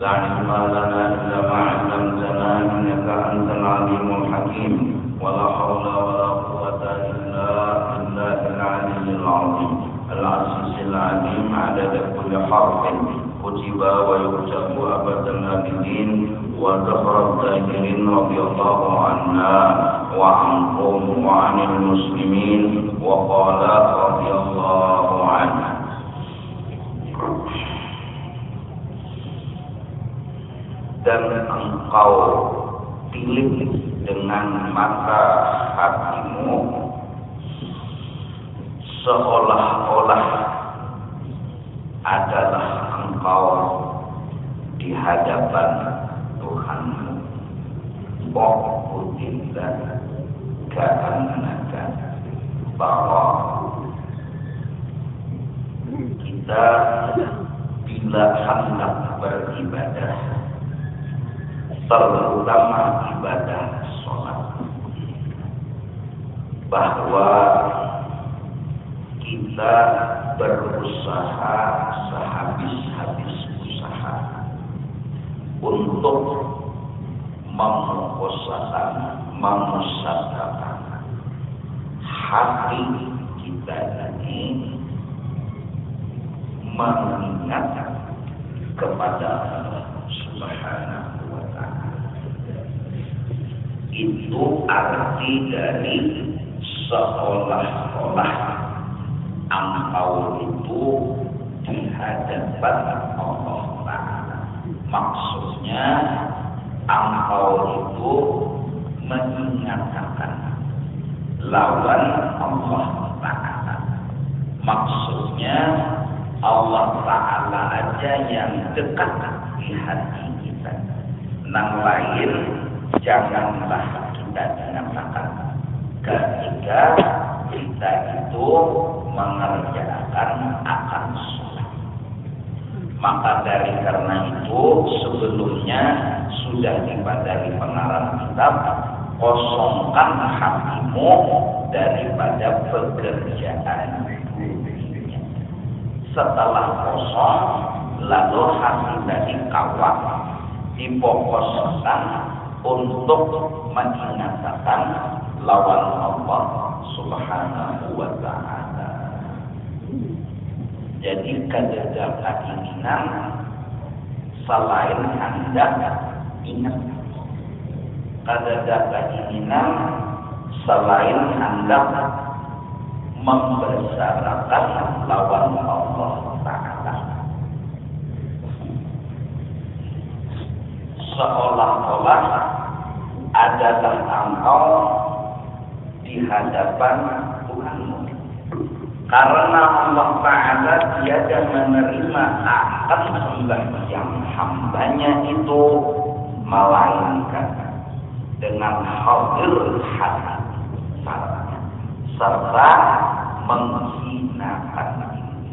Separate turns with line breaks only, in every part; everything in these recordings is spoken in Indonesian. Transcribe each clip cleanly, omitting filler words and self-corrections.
لا علم لنا إلا ما علمتنا إنك أنت العليم الحكيم ولا حول ولا قوة إلا بالله العلي العظيم العزيز العليم عدد كل حرف كتب ويكتب أبد الآبدين وذكر الذاكرين رضي الله عنا وعنكم وعن المسلمين وقال رضي الله عنه. Dan engkau pilih dengan mata hatimu seolah-olah adalah engkau di hadapan Tuhanmu. Wa'udillah ka'annaka tarahu. Kita bila hendak beribadah, terutama ibadah sholat, bahwa kita berusaha sehabis-habis usaha untuk memusatkan hati kita ini mengingat kepada Allah Subhanahu wa ta'ala. Itu arti dari seolah-olah engkau itu di hadapan Allah Ta'ala. Maksudnya engkau itu mengingatkan lawan Allah Ta'ala. Maksudnya Allah Ta'ala aja yang dekat di hati kita. Yang lain janganlah kita dengarkan ketika kita itu mengerjakan akan sholat. Maka dari karena itu sebelumnya sudah dipadahi pengarang kitab, kosongkan hatimu daripada pekerjaan dunia. Setelah kosong, lalu hati dari kawat difokuskan untuk mengingatkan lawan Allah Subhanahu wa ta'ala. Jadi kada keinginan selain hendak ingat, kada keinginan selain hendak membesarkan lawan Allah Ta'ala. Seolah-olah adalah engkau di hadapan Tuhanmu. Karena Allah Ta'ala tiada menerima akan sembahyang hambanya itu melainkan dengan hadir hati serta menghinakan diri.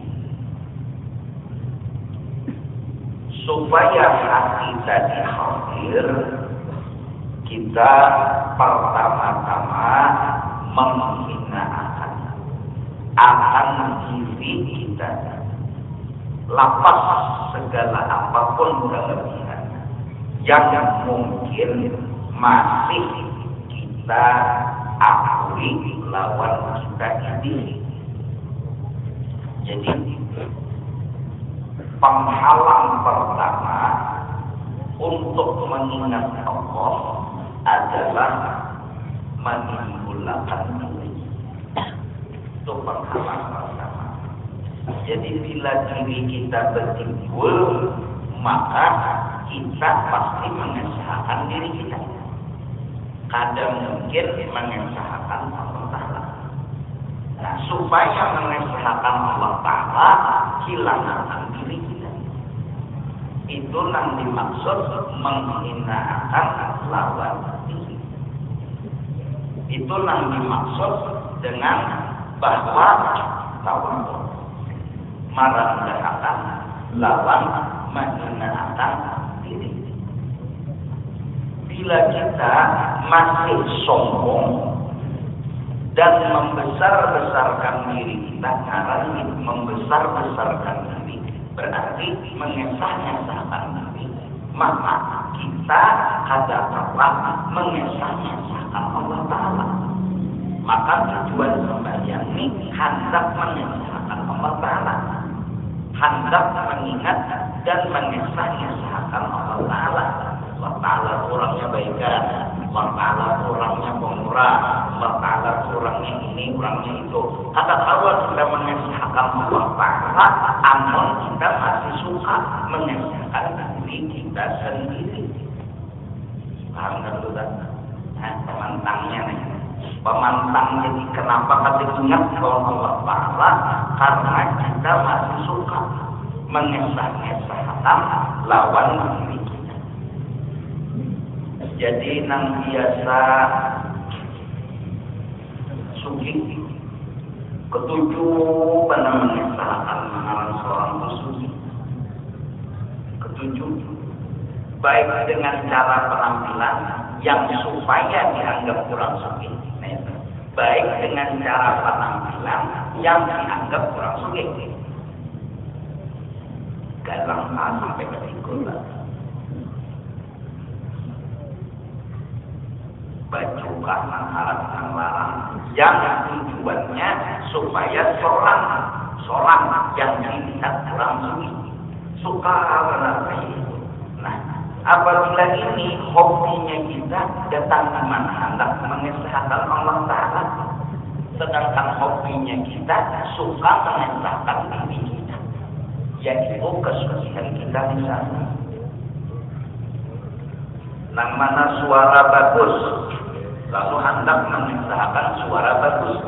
Supaya hati tadi hadir, kita pertama-tama menghinakan akan diri kita, lapas segala apapun kelebihan yang mungkin masih kita akui lawan kita ini. Jadi penghalang pertama untuk mengingat Allah adalah menimbulkan diri. Itu penghalang pertama. Jadi bila diri kita bertimbul, maka kita pasti mengesahkan diri kita. Kadang mungkin mengesahkan Allah Ta'ala. Nah, supaya mengesahkan Allah Ta'ala, hilangkan diri kita. Itu yang dimaksud menghinakan lawan diri. Itu yang dimaksud dengan bahwa lawan merendahkan lawan menghinakan diri. Bila kita masih sombong dan membesar-besarkan diri kita, karena membesar-besarkan diri berarti mengesah-ngesahkan diri. maka kita adalah mengesahkan Allah Ta'ala. Maka tujuan sembahyang ini hendak mengesahkan Allah Ta'ala, hendak mengingat dan mengesahkan Allah Ta'ala. Allah Ta'ala orangnya baikan, Allah Ta'ala orangnya pemurah, Allah Ta'ala orangnya ini, orangnya itu. Kata Allah kita mengesahkan Allah Ta'ala, namun kita masih suka mengesahkan diri kita sendiri. Paham kan itu kan? Nah, pemantangnya nih. Pemantang jadi kenapa kata ingat kalau Allah Ta'ala? Karena kita masih suka mengesahkan lawan diri kita. Jadi nang biasa suki ketujuh pada mengesahkan mengenal seorang suki. Ketujuh baik dengan cara penampilan yang supaya dianggap kurang suki. Baik dengan cara penampilan yang dianggap kurang suki. Galang sampai ke sikut. Baju kanan alat yang larang yang tujuannya supaya seorang yang dilihat kurang suki suka benar itu. Nah, apabila ini hobinya kita datang ke mana hendak mengesahkan Allah Ta'ala, sedangkan hobinya kita suka mengesahkan diri kita, yaitu kesusian kita misalnya. Nang mana suara bagus, lalu hendak mengesahkan suara bagus.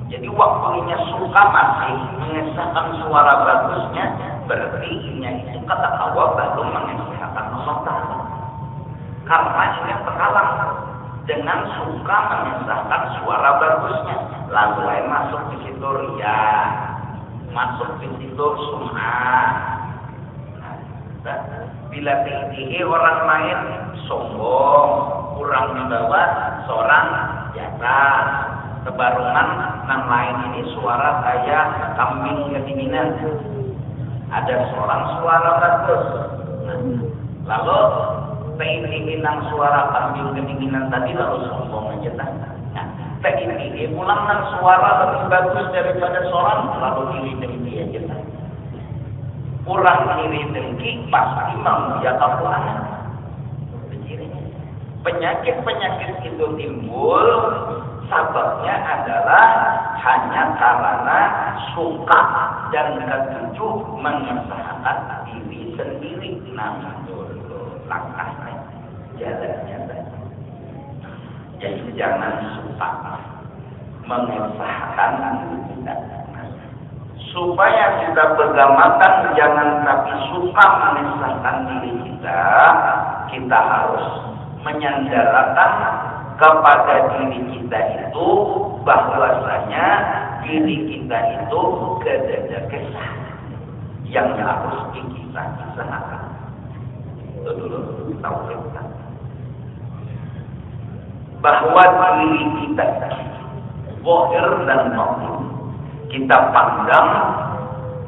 Jadi waktunya suka masih mengesahkan suara bagusnya, berarti ini itu kata Allah baru mengesahkan Allah Ta'ala. Karena ini terhalang dengan suka mengesahkan suara bagusnya, lalu masuk di situ ria, masuk di situ sum'ah. Bila tinggi orang lain sombong, kurang dibawa seorang jasa, kebarungan yang lain ini suara kayak kambing kedinginan. Ada seorang suara bagus, lalu tinggi nang suara kambing kedinginan tadi lalu sombong aja tinggi pulang nang suara lebih bagus daripada seorang lalu tinggi aja kurang kiri dengki pasti memujakan Tuhan. Penyakit itu timbul sababnya adalah hanya karena suka dan ketujuh mengesahkan diri sendiri. Namun dulu langkahnya jalannya tadi. Jadi jangan suka mengesahkan diri kita. Supaya kita bergamakan jangan tapi suka mengesahkan diri kita harus menyandarkan kepada diri kita itu bahwasanya diri kita itu ada kesah yang harus dikisahkan. Itu dulu tauhid. Bahwa diri kita zahir dan batin kita pandang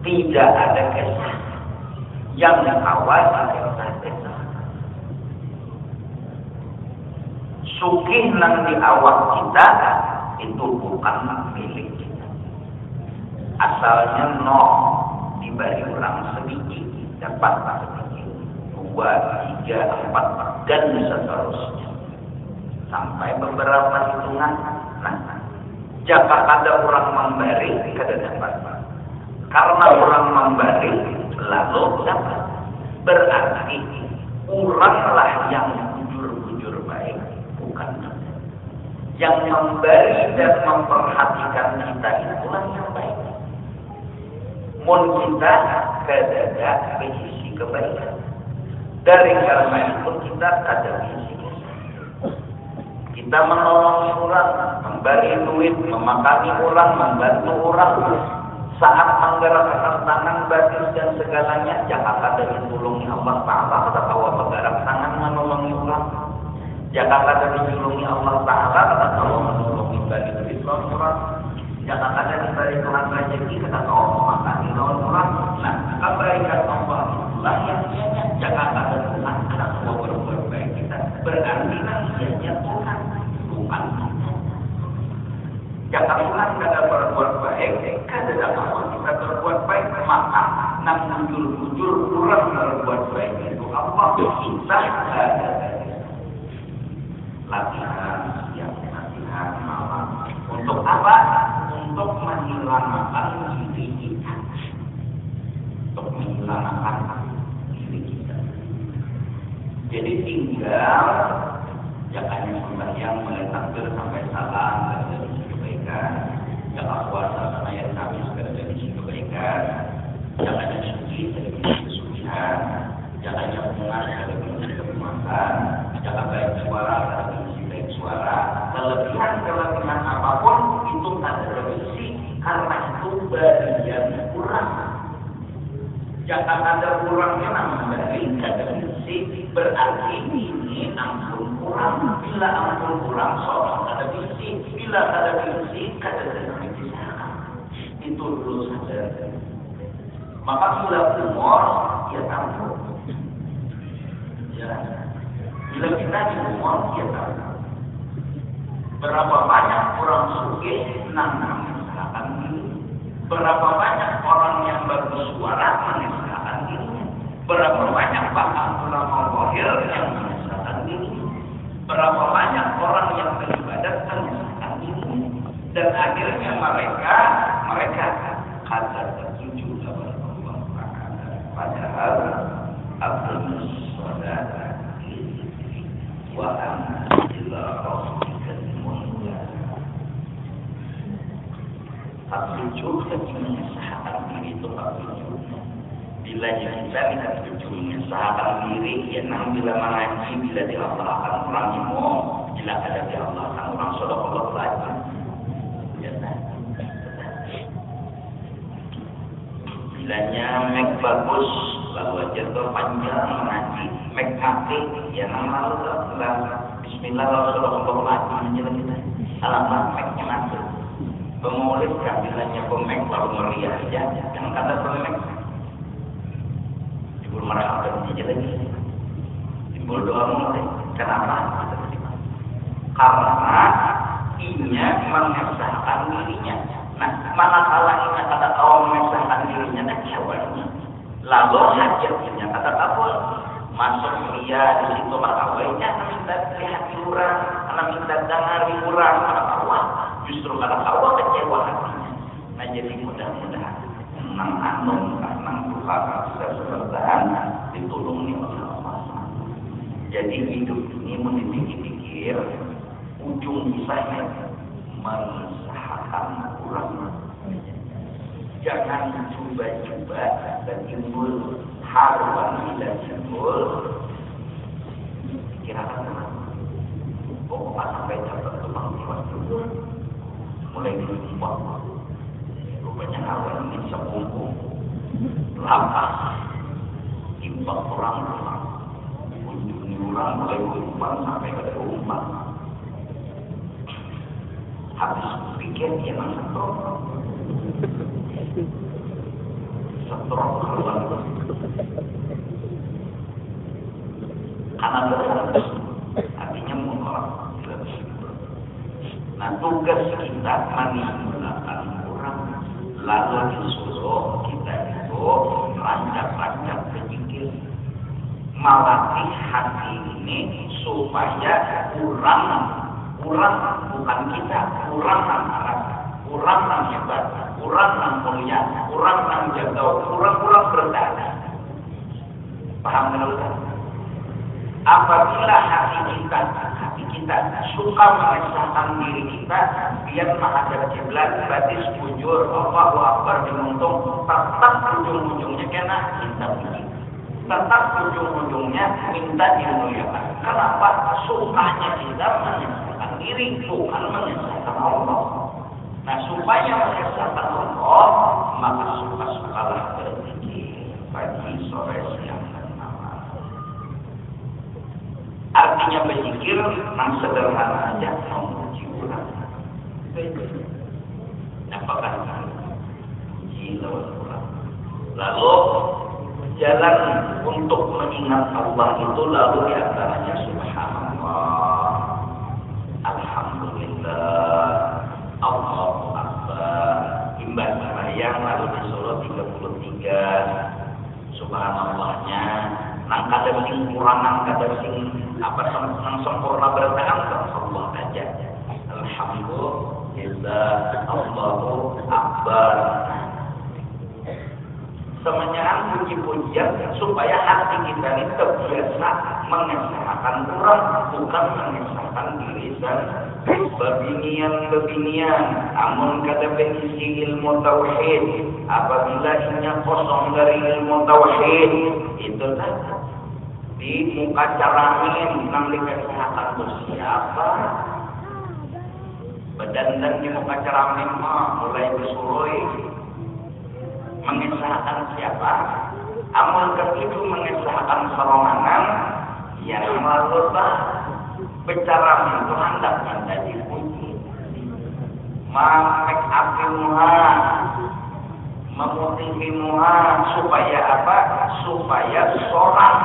tidak ada kesah yang awal kesah. Sukih nang di awak kita itu bukan milik kita. Asalnya diberi orang sedikit dapat sedikit, 2, 3, 4 dan seterusnya sampai beberapa hitungan. Jika ada orang memberi kada dapat. Karena orang memberi lalu dapat. Berarti oranglah yang jujur baik, bukan yang memberi dan memperhatikan kita itulah yang baik. Mun kita kada berisi kebaikan. Dari karena itu kita kada berisi. Kita menolong orang, memberi duit, memakani orang, membantu orang. Saat menggerakkan tangan, batin dan segalanya, jangan ada ditulungi Allah Ta'ala. Kata Allah menggerak tangan menolongi orang. Jangan ada ditulungi Allah Ta'ala. Kata Allah menolongi bagi duit orang. Jangan ada diberi Tuhan rezeki. Kata Allah memakani orang. Nah, kebaikan Allah lahirnya jangan ada Tuhan karena semua berbuat baik kita berarti lahirnya Tuhan kita. Jangan Tuhan kada berbuat baik, kada dapat kita berbuat baik maka nang muncul kurang berbuat baik itu apa kita ada latihan siang latihan malam untuk apa? Untuk menghilangkan diri kita. Untuk menghilangkan diri kita. Jadi tinggal jangan sembahyang mulai takbir sampai salam dari kebaikan. Jangan puasa sama yang kami dari kebaikan. Jangan suci dari kesucian. Jangan bunga dari kemakan. Jangan baik suara dari baik suara. Kelebihan apapun itu tak revisi karena itu bagian kurang. Jangan ada kurangnya namanya dari revisi berarti ini ampun kurang. Bila ampun kurang seorang ada visi. Bila ada visi kada ada dipisahkan. Itu dulu saja. Maka bila umur ya tahu. Ya. Bila kita di umur ya tahu. Berapa banyak orang suge nang mengesahkan diri. Berapa banyak orang yang bersuara mengesahkan diri. Berapa banyak bahkan ulama zahir yang mengesahkan diri. Berapa banyak orang yang beribadat mengesahkan diri. Dan akhirnya mereka kata tertuju kepada Allah Taala. Padahal Abdul Saudara wa ila tak tujuh dan mengesahkan diri itu tak tujuh. Bila kita tidak tujuh mengesahkan diri, ya nang bila mengaji, bila di Allah akan orang imam, bila ada di Allah akan orang sadaqallah lagi. Ya nah. Bilanya mek bagus, lalu aja tuh panjang mengaji, mek mati, ya nang lalu lah. Bismillah sadaqallah lagi aja kita. Alamat meknya mati. Pemulis kambilannya pemek lalu meriah aja, jangan kata pemek. Timbul marah apa aja lagi. Timbul doa mulai. Kenapa? Karena inya mengesahkan dirinya. Nah, manakala inya kata awal mengesahkan dirinya, nah jawabnya. Lalu hajatnya kata kabul. Masuk dia di situ makawainya, minta lihat orang, karena minta dengar orang, karena awal. Justru karena awal kecewa hatinya. Nah jadi mudah-mudahan nang Tuhan bisa bertahan ditolongi oleh Allah. Jadi hidup ini mau dipikir-pikir ujung bisanya mengesahkan orang. Jangan coba-coba dan timbul haruan dan timbul kira-kira pokoknya sampai dapat tukang tiwas dulu. Mulai dibuat rupanya kawan ini sepunggung lapas imbang orang kunjungi orang mulai berubah sampai ke rumah habis pikir dia setrok kawan karena dosa artinya menolak. Nah tugas kita manipulkan orang lalu disuruh kita itu rancak-rancak berpikir melatih hati ini supaya kurang bukan kita kurang anak kurang hebat kurang mulia kurang jauh kurang berdana. Paham menurut? Apabila hati kita suka mengesahkan diri kita, biar menghadap kiblat, batis bujur, Allahu Akbar dimuntung, tetap ujung-ujungnya kena minta puji. Tetap ujung-ujungnya minta dimuliakan. Kenapa? Sukanya kita mengesahkan diri, bukan mengesahkan Allah. Nah, supaya mengesahkan Allah, maka suka-sukalah berzikir pagi, sore, siang, dan malam. Artinya berzikir yang sederhana aja memuji orang. Apakah puji lawan orang? Lalu jalan untuk mengingat Allah itu lalu diantaranya subhanallah, alhamdulillah, Allahu Akbar, imbas sembahyang lalu disuruh 33 subhanallahnya. Nang kada sing kurangan, kada sing apa nang sempurna bertahan Allah aja. Alhamdulillah, Allahu Akbar. Semenjak puji-pujian supaya hati kita ini terbiasa mengesahkan Quran, bukan mengesahkan diri sendiri. Bebinian, amun kada berisi ilmu tauhid, apabila inya kosong dari ilmu tauhid, itulah di muka caramin nang dikesahkan itu siapa? Badan dan di muka caramin mah mulai bersuroi. Mengesahkan siapa? Amal itu mengesahkan serongangan yang melalui bicara itu hendak menjadi puji. Make api muha, memutihi muha supaya apa? Supaya seorang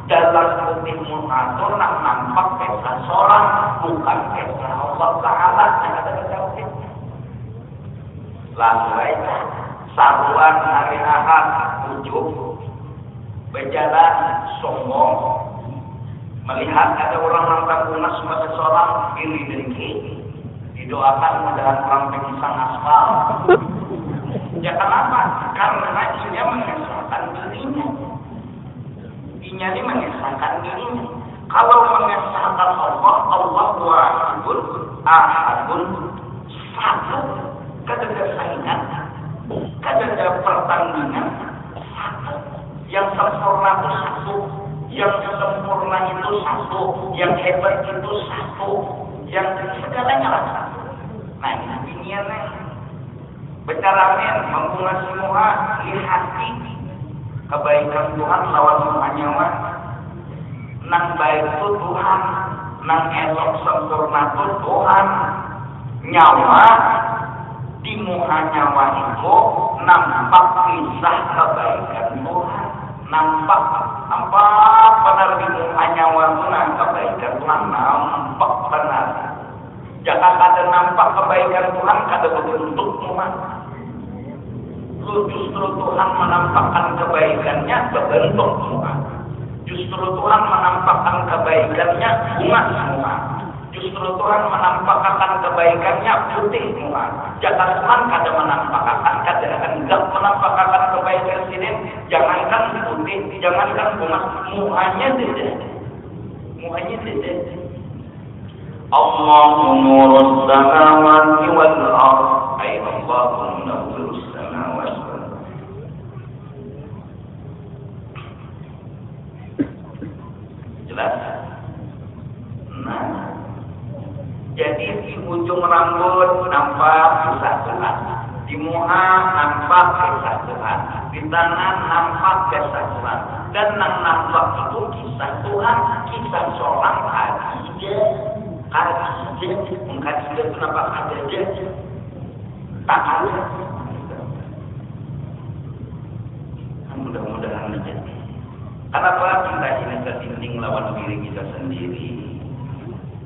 dalam putih muha itu nampak kesa seorang, bukan kesa Allah Taala yang ada di tauhid. Lalu aja. Saruan hari Ahad ujub berjalan sombong melihat ada orang nantang unas pada seorang iri dengki didoakan mudahan orang pengisang aspal. Ya kenapa? Karena inya mengesahkan dirinya. Inya ini mengesahkan dirinya. Kalau mengesahkan Allah, Allah wahidun ahadun satu, kada ada saingan. Kada ada pertandingan, yang sempurna itu satu, yang sempurna itu satu, yang hebat itu satu, yang segalanya lah satu. Nah ini yang bicara mengunasi muha lihati kebaikan Tuhan lawan muha nyawa. Nang baik itu Tuhan, nang elok sempurna itu Tuhan. Nyawa di muha nyawa itu nampak kisah kebaikan Tuhan, nampak benar di muha nyawa itu kebaikan Tuhan, nampak benar. Jangan ada nampak kebaikan Tuhan kada berbentuk Tuhan. Justru Tuhan menampakkan kebaikannya berbentuk Tuhan. Justru Tuhan menampakkan kebaikannya bunga semua. Justru Tuhan menampakkan kebaikannya putih muha. Jangan Tuhan kada menampakkan, kada hendak menampakkan kebaikan sini. Jangankan putih, jangankan bunga, muhanya tidak. Muhanya tidak. Allahu nurus samawati wal ardh. Ay Allahu nurus samawati wal ardh. Jelas? Nah, jadi di ujung rambut nampak kisah Tuhan, di muha nampak kisah Tuhan, di tangan nampak kisah Tuhan, dan nampak itu kisah Tuhan, kisah seorang Khadijah. Khadijah itu nampak ada aja, tak ada. Mudah-mudahan aja. Kenapa kita ini tertinding lawan diri kita sendiri?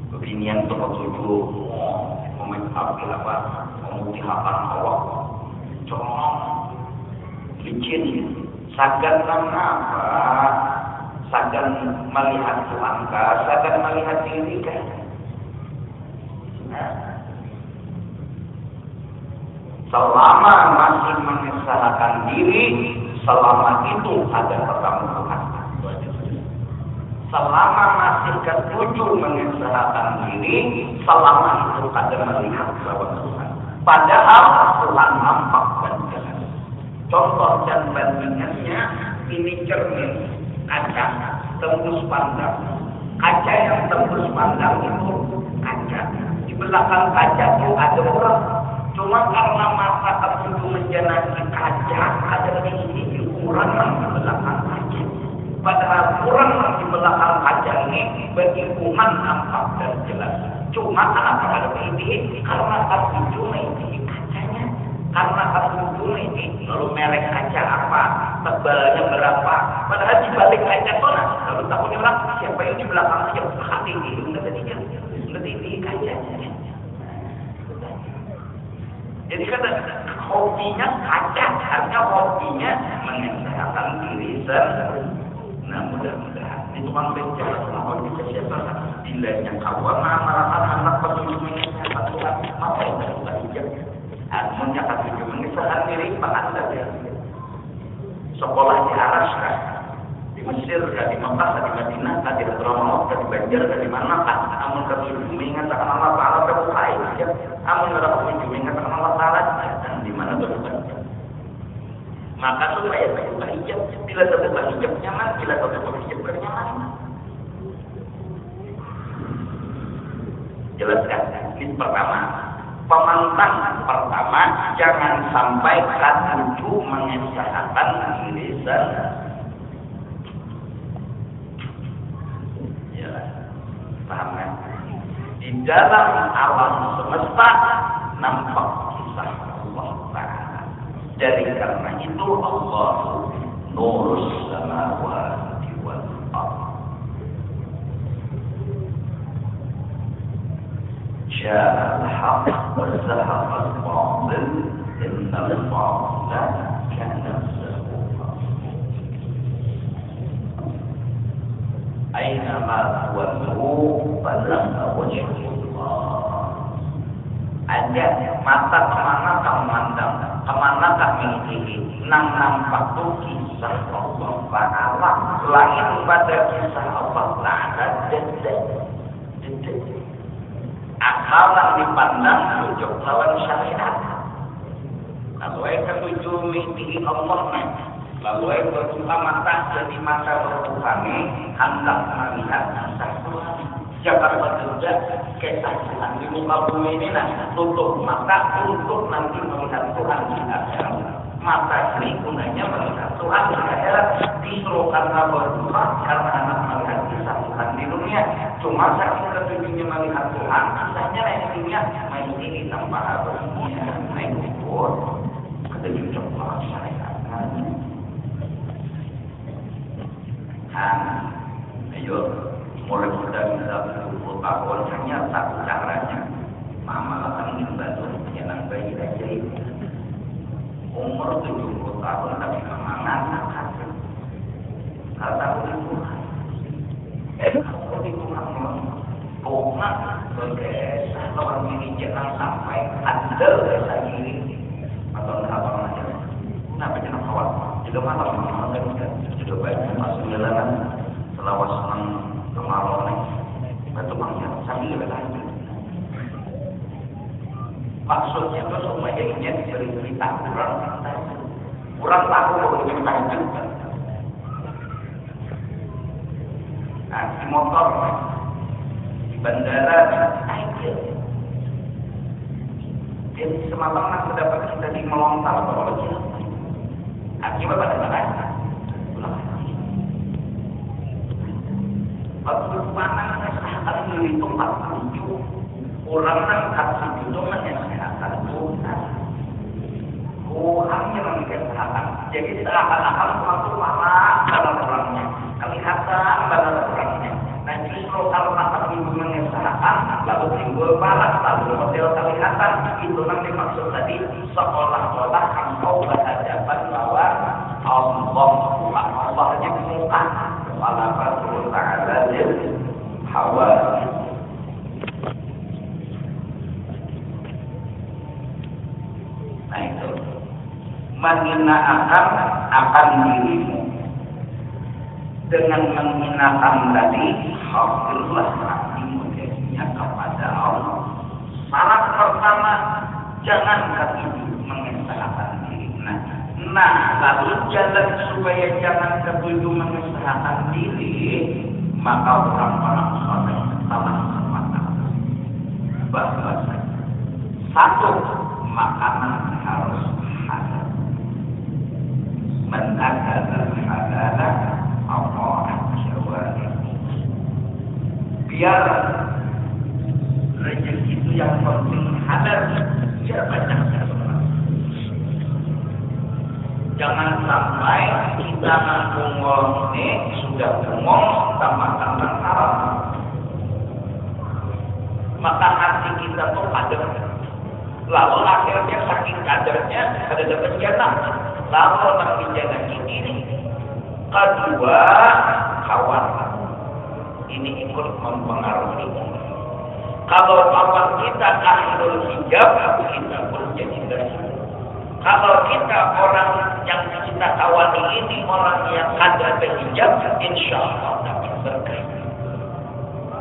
Kebinian tujuh memetapi apa memutihakan Allah, corong, licin, sagan apa, sagan melihat Tuhan kah, sagan melihat diri kah? Selama masih mengesahkan diri, selama itu ada pertama Tuhan. Selama masih ketujuh mengesahkan diri, selama itu ada melihat bahwa Tuhan. Padahal Tuhan nampak dan jelas. Contoh dan bandingannya ini cermin kaca tembus pandang. Kaca yang tembus pandang itu kaca. Di belakang kaca itu ada orang. Cuma karena mata ketujuh menjenaki kaca, ada di sini ukuran di belakang kaca. Padahal kurang di belakang kaca ini bagi umat nampak dan jelas. Cuma kenapa ada ini? Karena tak cuma ini kacanya. Karena kamu ini lalu merek kaca apa, tebalnya berapa, padahal di balik kaca kona. Lalu takutnya orang siapa yang di belakang saja hati ini nggak ini kacanya. Jadi kata hobinya kaca, artinya hobinya mengesahkan diri sendiri. Nah mudah-mudahan itu kan bencana selama di kesehatan dilanya kawan malah anak petunjuk mengesahkan Tuhan apa yang kita hijab. Mencatat tujuh mengesahkan diri bahkan saja. Sekolah di Arabia, di Mesir, di Mekah, di Madinah, di Hadramaut, di Banjar, di mana kan? Amun ketujuh mengatakan Allah Taala berbukai, amun ketujuh mengatakan Allah Taala dan di mana berbukai. Maka supaya terbuka hijab, bila terbuka hijab nyaman, bila terbuka hijab bernyaman. Jelaskan. Ini pertama. Pemantang pertama, jangan sampai katuju mengesahkan diri sendiri. Ya, paham kan? Di dalam alam semesta nampak kisah Allah Ta'ala. Dari karena itu Allah nurus samawati wal ardh. جاء الحق وزهق الباطل إن الباطل كان زهوقا أينما تولوا فثم وجه الله. Ada mata kemana kamu mandang, kemana kamu mengikuti, nampak tuh kisah Allah Ta'ala, lain pada kisah Allah Ta'ala dedek. Akal yang dipandang tujuh lawan syariat. Lalu yang ketujuh mimpi Allah nih. Lalu yang berbuka mata jadi mata berbuka nih, hendak melihat kisah Tuhan. Jangan bekerja kisah Tuhan di muka bumi ini nah, tutup mata untuk nanti melihat Tuhan di akhirat. Mata ini gunanya melihat Tuhan di akhirat. Disuruh karena berbuka karena anak melihat kisah Tuhan di dunia. Cuma saking ketujuhnya melihat Tuhan, kisahnya lain dunia, main ini tambah harusnya, main ukur, ketujuh coba syariat. Ayo, mulai sudah bisa 20 tahun hanya satu caranya, mama akan membantu penyenang bayi aja itu. Umur 70 tahun tapi kemangan akan kata Tuhan. Bunga berkesah lawan diri jangan sampai andal desa diri atau apa aja. Kenapa jangan kawat? Juga malam kan juga baik masuk jalanan selawas senang kemarau nih. Batu bangnya sambil berlanjut. Maksudnya itu supaya ingin diberi cerita kurang tahu kalau ingin lanjut. Nah, di motor bandara aja. Jadi semalam aku dapat kita di melontar bahwa dia akibat pada mana? Waktu panang kesehatan itu 47 orang angkat itu menyehatkan Tuhan. Tuhan yang kesehatan. Jadi seakan-akan waktu marah dalam orangnya, kelihatan dalam orangnya. Nah justru kalau mata ibu mengesahkan, lalu timbul balas, lalu model kelihatan, itu nanti maksud tadi seolah-olah engkau berhadapan lawan Allah. Allahnya di muka, wala fatul ta'ala hawa. Nah itu menghina akan dirimu dengan menghinakan tadi hafizlah hatimu jadinya kepada Allah. Syarat pertama jangan ketujuh mengesahkan diri. Nah lalu jalan supaya jangan ketujuh mengesahkan diri, maka orang-orang soleh telah sepakat bahwa satu makanan harus halal. Menakal halal Allah syawari. Biar rezeki itu yang penting halal, biar banyak Jangan sampai kita ngomong ini sudah ngomong sama-sama haram. Maka hati kita tuh kader. Lalu akhirnya saking kadernya ada dapat jannah. Lalu nanti jannah ini. Kedua, kawan. Ini ikut mempengaruhi. Kalau kawan kita ahlul hijab, kita pun jadi dari. Kalau kita orang yang kita kawani ini orang yang ada berhijab, insya Allah dapat berkah.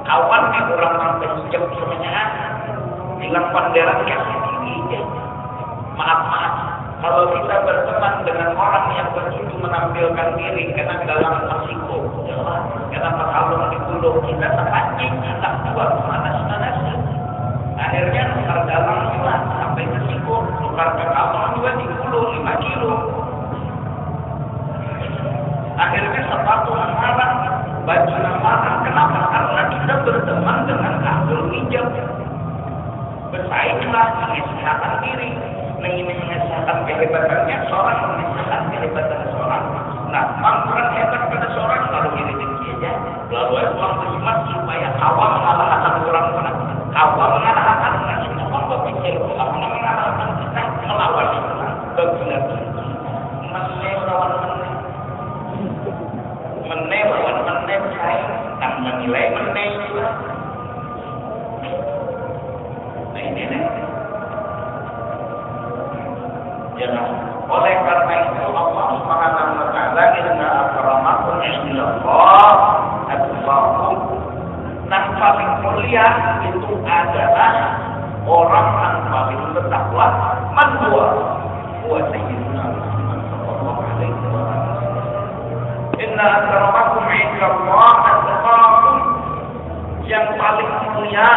Kawan nih orang berhijab semuanya bilang panderan kasih diri. Maaf. Kalau kita berteman dengan orang yang begitu menampilkan diri karena dalam resiko, karena kalau dipuluh kita terpancing, kita buat manas-manas. Akhirnya tukar dalam juga sampai resiko, tukar ke kapal juga di 5 kilo. Akhirnya sepatu marah, baju marah. Kenapa? Karena kita berteman dengan ahlul hijab. Bersainglah mengesahkan diri. Mengesahkan kehebatannya seorang, mengesahkan kehebatan seorang. Nah, orang hebat pada seorang lalu diri aja. Lalu orang beriman supaya awam mengalahkan orang mana. Awam mengalahkan orang semua berpikir awam mengalahkan kita melawan Islam. Begitu. Menewawan saya dan menilai juga. Nah ini nih. Jangan. Oleh karena itu Allah Subhanahu wa taala inna akramakum indallah atqakum. Yang paling mulia itu adalah orang yang paling bertakwa. Man huwa sayyiduna Muhammad sallallahu alaihi wasallam. Inna akramakum indallah atqakum. Yang paling mulia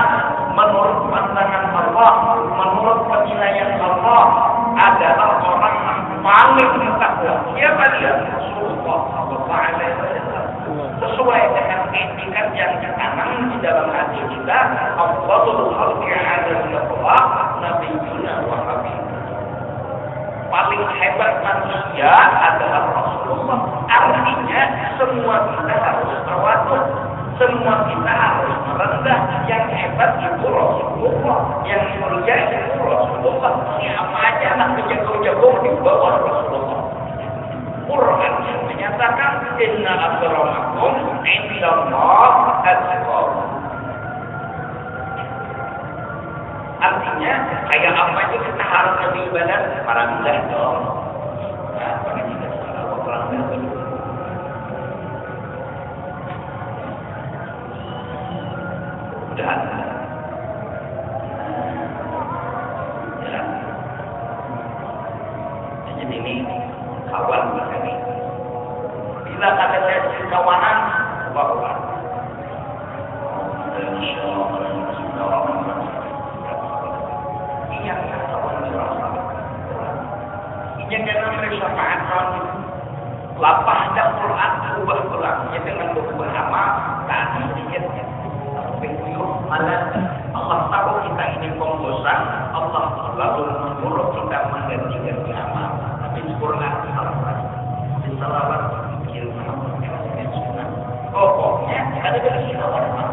menurut pandangan Allah, menurut penilaian Allah adalah orang yang paling bertakwa. Siapa dia? Rasulullah sallallahu alaihi wasallam. Sesuai dengan etikat yang tertanam di dalam hati kita, Afdhalul khalqi adalah nabiyuna wa habibuna. Paling hebat manusia adalah Rasulullah. Artinya semua kita harus tawadhu. Semua kita harus merendah. Yang hebat itu Rasulullah. Yang mulia itu Rasulullah. Siapa aja nak jago-jago di bawah Rasulullah. Quran yang menyatakan inna akramakum indallah atqakum. Artinya kayak apa aja kita harus lebih ibadah para rendah dong. Nah, pada kita salah orang rendah. Udah. Ya. Jadi ini kawan begini. Bila kata saya kawanan, kawan. Iya, kawan berasa. Ini dengan bersyafaat lapah dan Quran ubah Quran. Ya dengan berubah nama tadi sedikitnya. Malah Allah tahu kita ini pembosan, Allah lalu menyuruh kita mengganti-ganti amal. Tapi di Quran salawat, di salawat pikir pokoknya ada dari salawat.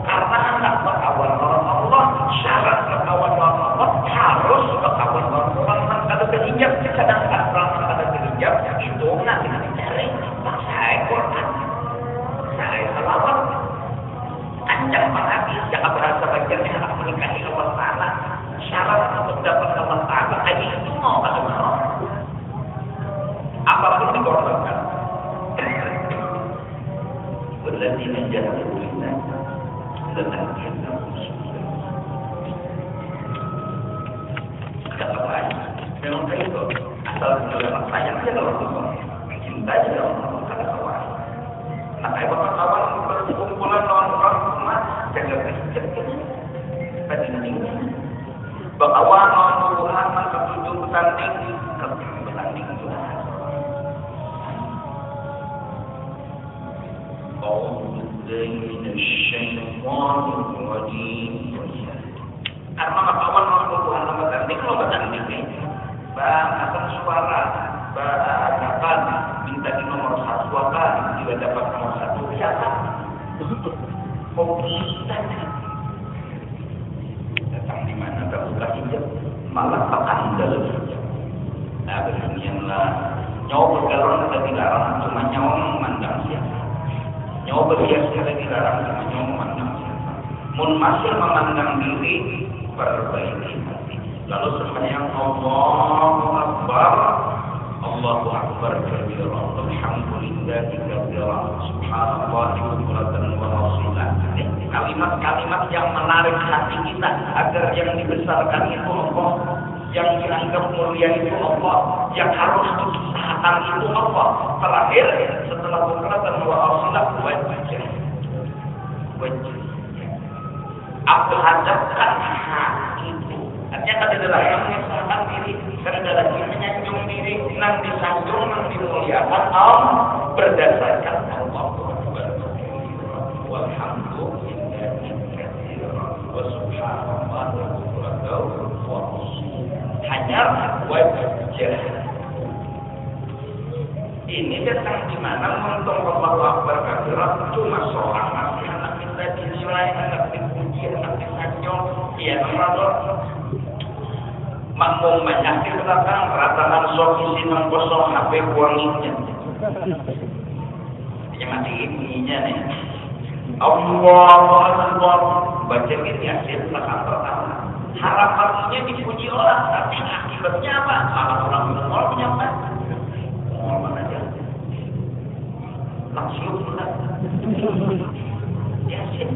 Karena anak berkawan Allah, syarat berkawan Allah harus berkawan Allah. Kalau berhijab, sedangkan orang ada berhijab itu nanti dicari saya Quran, saya salawat. Anjang menghati, jangan berasa bagiannya anak menikahi Allah Ta'ala. Syarat untuk dapat Allah Ta'ala hanya itu mau atau mau. Apapun dikorbankan. Berarti menjadi kita dengan kita musuh. Ada apa lagi? Memang kayak itu. Asal dalam sayang dia kalau Allah. Cinta dia kalau ada kawan. Nah, kayak kawan berkumpulan orang rumah jaga berhijab pentingnya. Bakawan orang Tuhan maka tujuh bertanding juga. Karena bakawan orang Tuhan bertanding lo bertanding bang akan suara Bahkan minta di nomor 1 apa, juga dapat nomor 1 siapa? Kita datang di mana terbuka hijab, malah terandal hijab. Nah, beginilah nyawa bergalon kita dilarang, cuma nyawa memandang siapa. Nyawa berhias kita dilarang, cuma nyawa memandang siapa. Mun masih memandang diri, perbaiki hati. Lalu sembahyang Allahu Akbar, Allahu Akbar kabira, alhamdulillahi kabira, subhanallahi bukratan wa asila. Kalimat-kalimat yang menarik hati kita agar yang dibesarkan itu Allah, yang dianggap mulia itu Allah, yang harus ditahan itu Allah. Terakhir setelah bukratan wa asila, wajah. Aku hadapkan hati itu. Artinya kan adalah yang mengesahkan diri, kan adalah yang menyanjung diri, nang disanjung, nang dimuliakan Allah berdasarkan Allah. Walhamdulillahi katsiran wa subhanallahi bukratan wa asila. Hanya wajah. Ini datang di mana untuk Allahu Akbar katsiran cuma seorang masih anak kita dinilai, anak dipuji, anak disanjung, dia nomor makmum banyak di belakang ratakan sofisi nang kosong HP wanginya. Ini masih bunyinya nih. Allahu Akbar, baca Yasin rakaat pertama. Harapannya dipuji orang, tapi akibatnya apa? Malah orang menolak menyapa. Mohon aja. Langsung sudah. Yasin.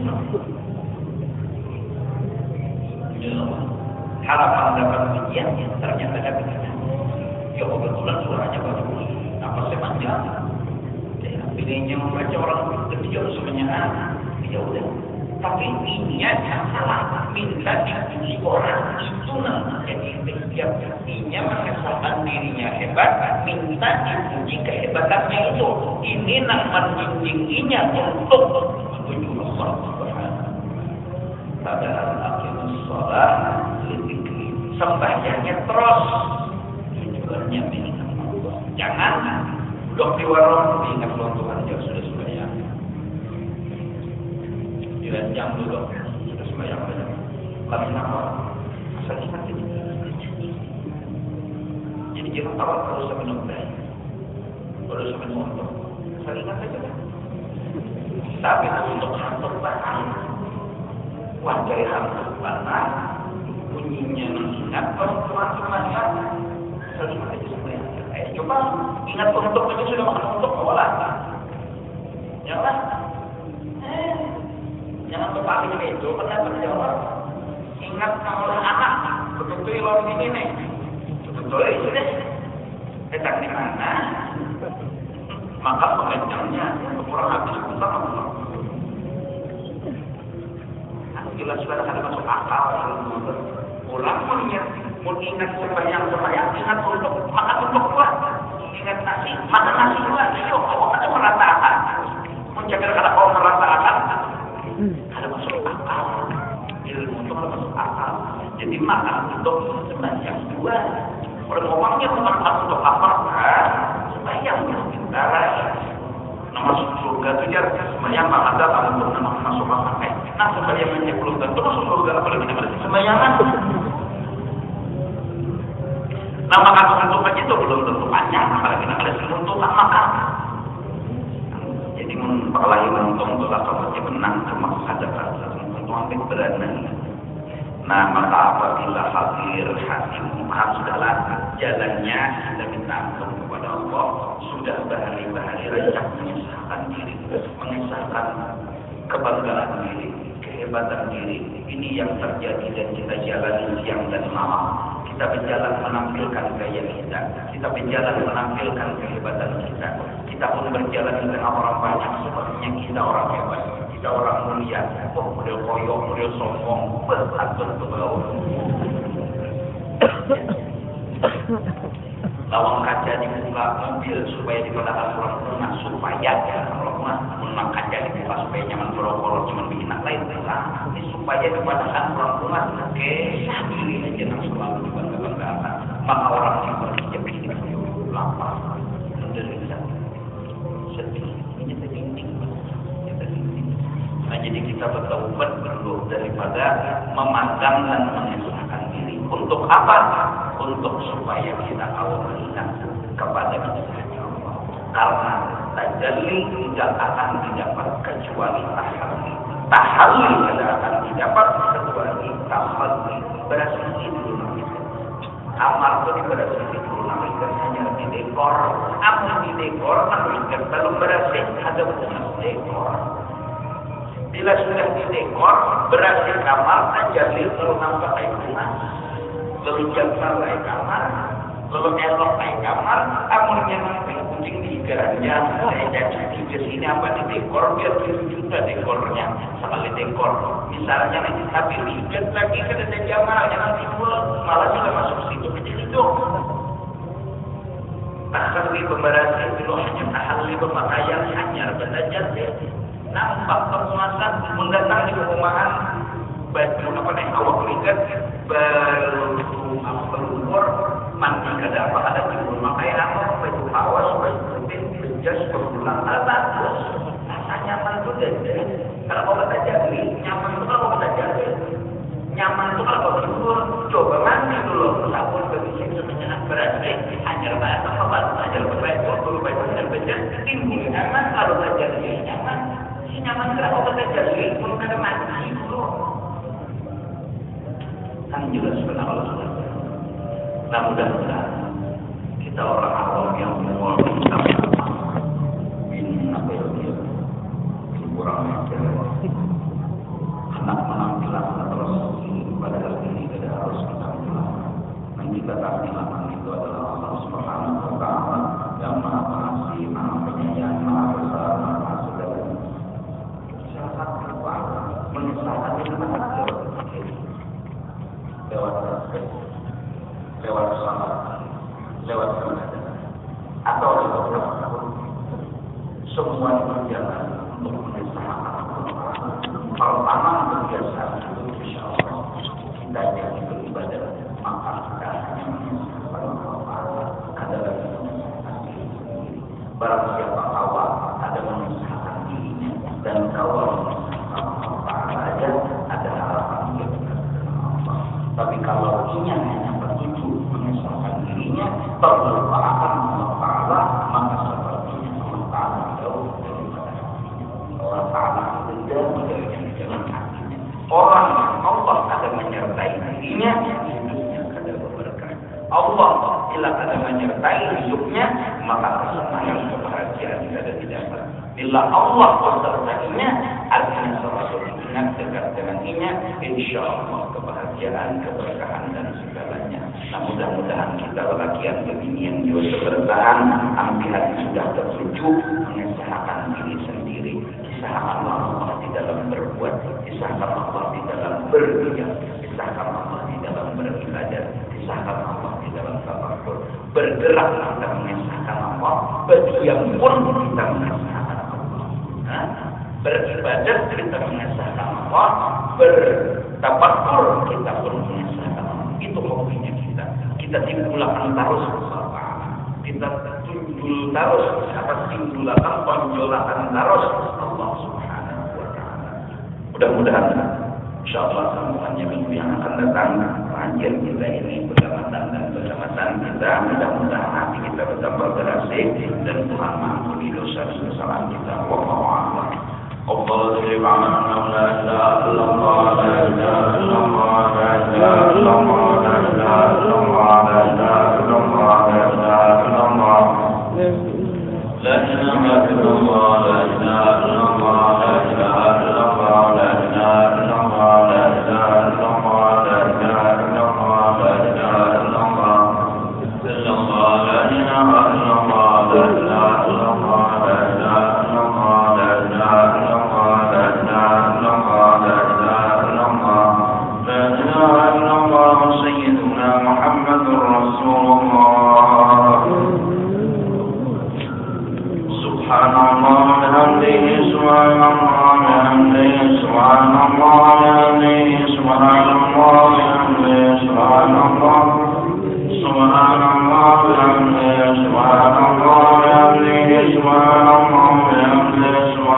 Harapan dapat pujian, ternyata dapat pujian. Ya kebetulan suaranya bagus, apa sih panjang. Pilihnya membaca orang ketiga semuanya, ya udah. Tapi niatnya salah, minta dipuji orang itu namanya jadi niatnya mengesahkan dirinya hebat, minta dipuji kehebatannya itu. Ini namanya menjinjinginya untuk menuju Allah Subhanahu. Padahal akhirnya sholat sembahyangnya terus tujuannya mengingat Allah. Jangan duduk di warung mengingat Allah Tuhan yang sudah sembahyang. Jam duduk sudah sembahyang banyak. Kami nama asal ingat ini. Jadi kita tahu terus menunggu, terus menunggu. Asal ingat saja kan. Tapi untuk hantu bahaya, wajah hantu bahaya. Bunyinya mengingat perempuan sembahyang, sering aja sembahyang. Coba ingat untuk aja sudah makan untuk olah. Jangan, jangan berpaling itu pernah berjawab. Ingat kalau anak betul-betul orang ini nih, betul-betul itu deh. Datang di mana? Maka pengencangnya kurang habis besar Allah. Jelas sudah ada masuk akal. Ulang mengingat sembahyang, ingat untuk makan untuk kuat, ingat nasi, makan nasi juga. Yuk, kau ada meratakan, menjaga kalau kau meratakan, ada masuk akal, ilmu itu ada masuk akal. Jadi makan untuk sembahyang juga. Orang ngomongnya makan untuk apa? Sembahyang kita. Nama surga itu jar sembahyang makan datang untuk nama masuk akal. Nah sembahyangnya belum tentu masuk surga, apalagi nama sembayangan. Nama kata itu belum tentu panjang, apalagi nama untuk makan. Jadi memperlahi untung itu tak seperti menang cuma ada rasa untuk ambil berani. Nah maka apabila hadir hatimu sudahlah jalannya kita minta ampun kepada Allah, sudah berhari-hari rencana mengesahkan diri, mengesahkan kebanggaan diri, kehebatan diri. Ini yang terjadi dan kita jalani siang dan malam. Kita berjalan menampilkan gaya kita berjalan menampilkan kehebatan kita. Kita pun berjalan di tengah orang banyak sepertinya kita orang hebat, kita orang mulia. Oh, model koyok, model sombong, betul ke bawah. Lawang kaca dibuka mobil supaya dipadakan orang rumah, supaya rumah kaca dibuka supaya nyaman berokor, cuma bikin anak lain. Ini supaya dipadakan orang rumah, kesah diri aja nang selalu dibangga-banggakan. Maka orang yang berhijab ini lapar. penting. Nah, jadi kita bertaubat dulu daripada memandang dan mengesahkan diri. Untuk apa? Untuk supaya kita awalnya kepada kebesaran Allah. Karena tajalli tidak akan didapat kecuali tahalli. Tahalli tidak akan didapat kecuali tahalli. Berasisi dulu namanya. Amal itu berasisi dulu namanya. Hanya di dekor. Amal di dekor, namanya belum berhasil ada bonus dekor. Bila sudah di dekor, berhasil kamar, tajalli lalu nampak kayak bunga. Lalu jantan kayak kamar, lalu elok kayak kamar, amalnya nanti kucing di ikannya, saya jadi ke sini apa di dekor, biar 7 juta dekornya, sekali dekor. Misalnya nanti tapi lihat lagi ke ada jamalnya nanti malah sudah masuk situ kecil itu. Tahalli pemberhasil dulu hanya tahalli pemakaian hanya benda jadi. Nampak kepuasan mendatangi perumahan baju apa nih awak lihat berumur mandi kada apa ada di rumah kayak apa baju kaos baju putih jas berbulan bagus rasa nyaman tuh deh kalau kau kata jadi nyaman tuh kalau kau kata jadi nyaman tuh kalau kau tidur coba mandi dulu sabun bersih semenjak berarti hanya bahasa apa hanya berbaju dulu baju dan baju tinggi nyaman kalau kata jadi nyaman nyaman kalau kau kata jadi pun kada mandi dulu kan jelas benar Allah SWT. Nah mudah-mudahan kita orang awam yang semua kita apa ya kurang anak penampilan terus pada hari ini kita harus penampilan dan kita tampilan itu adalah Allah Subhanahu Wa Taala yang Maha Pengasih, Maha Penyayang, Maha Besar, Maha Segala. Syarat apa? Menyesatkan itu lewat salat, lewat ibadah, atau lewat apa semua berjalan untuk mengesahkan kalau amal kebiasaan itu insya Allah kita jadi beribadah maka kita hanya mengesahkan Allah ada lagi barang siapa awal ada mengesahkan dirinya dan kawal mengesahkan Allah saja ada harapan dia. Tapi kalau ini hanya bertujuh mengesahkan dirinya, berlupakan Allah Ta'ala, maka sepertinya Allah Ta'ala jauh daripada Allah Ta'ala tidak dari jalan hatinya. Orang yang Allah akan menyertai dirinya, hidupnya ada berkah. Allah bila ada menyertai hidupnya, maka kesenangan kebahagiaan ada didapat. Bila Allah bersertainya, artinya selalu ingat dekat dengannya, insya Allah kebahagiaan, keberkahan dan segalanya. Nah mudah-mudahan kita bagian beginian juga bertahan, ambil sudah tertuju mengesahkan diri sendiri, kisahkan Allah di dalam berbuat, kisahkan Allah di dalam berdiam, kisahkan Allah di dalam beribadah, kisahkan Allah di dalam tafakur, bergerak kita mengesahkan Allah, berdiam pun kita mengesahkan beribadah kita mengesahkan Allah, bertafakur kita pun mengesahkan Allah. Itu hobinya kita. Kita timbulkan terus Allah. Kita tunjul terus, timbulkan penjolakan terus Allah Subhanahu Wa Taala. Mudah-mudahan insyaallah sambungannya minggu yang akan datang panjir kita ini pengamatan dan pengamatan kita, mudah-mudahan hati kita bertambah berasih dan Tuhan mengampuni dosa dan kesalahan kita. Wallahu a'lam. Allah subhanahu la ilaha illallah la ilaha illallah la ilaha illallah la ilaha illallah la ilaha illallah la ilaha illallah la ilaha illallah la ilaha illallah la ilaha illallah la ilaha illallah la ilaha illallah la ilaha illallah la ilaha illallah illallah la ilaha illallah la ilaha illallah la ilaha illallah la ilaha سيدنا محمد رسول الله سبحان الله بحمده سبحان الله بحمده سبحان الله بحمده سبحان الله بحمده سبحان الله سبحان الله بحمده سبحان الله بحمده سبحان الله بحمده سبحان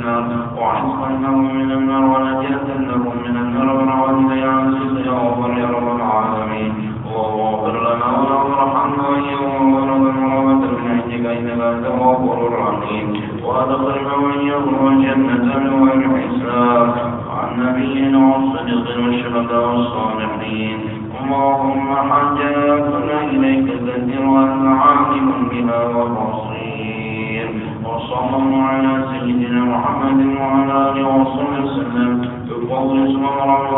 النار وعصما لهم من النار ونجاة لهم من النار ورحمة يا عزيز يا غفور يا رب العالمين واغفر لنا وارحمنا وإياهم ورحمة من عندك إنك أنت الغفور الرحيم وأدخلنا وإياهم الجنة بغير حساب عن نبينا والصديقين والشهداء والصالحين اللهم حاجاتنا إليك كثير وأنت عالم بها وبصير وصلى الله على سيدنا محمد وعلى آله وصحبه وسلم بفضل اسم رب